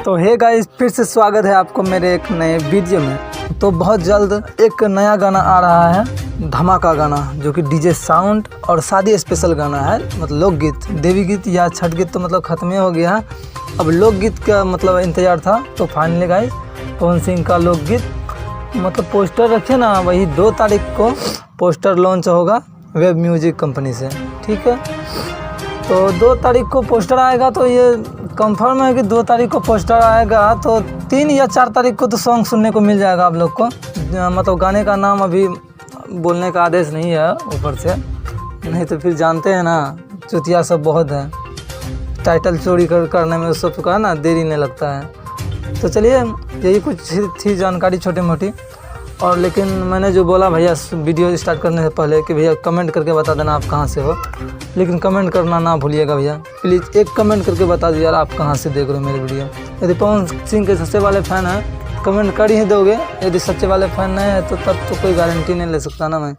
तो hey guys, फिर से स्वागत है आपको मेरे एक नए वीडियो में। तो बहुत जल्द एक नया गाना आ रहा है, धमाका गाना, जो कि डीजे साउंड और शादी स्पेशल गाना है। मतलब लोकगीत, देवी गीत या छठ गीत तो मतलब ख़त्म ही हो गया है। अब लोकगीत का मतलब इंतज़ार था, तो फाइनली गाइस पवन सिंह का लोकगीत मतलब पोस्टर रखे ना, वही 2 तारीख को पोस्टर लॉन्च होगा वेब म्यूजिक कंपनी से। ठीक है, तो 2 तारीख को पोस्टर आएगा, तो ये कंफर्म है कि 2 तारीख को पोस्टर आएगा। तो 3 या 4 तारीख को तो सॉन्ग सुनने को मिल जाएगा आप लोग को। मतलब गाने का नाम अभी बोलने का आदेश नहीं है ऊपर से, नहीं तो फिर जानते हैं ना चुतिया सब बहुत है, टाइटल चोरी करने में उस सब का ना देरी नहीं लगता है। तो चलिए, यही कुछ थी जानकारी छोटी मोटी। और लेकिन मैंने जो बोला भैया वीडियो स्टार्ट करने से पहले कि भैया कमेंट करके बता देना आप कहाँ से हो, लेकिन कमेंट करना ना भूलिएगा भैया, प्लीज़ एक कमेंट करके बता दीजिए यार आप कहाँ से देख रहे हो मेरी वीडियो। यदि पवन सिंह के सच्चे वाले फ़ैन हैं कमेंट कर ही दोगे, यदि सच्चे वाले फ़ैन नहीं है तो तब तो कोई गारंटी नहीं ले सकता ना मैं।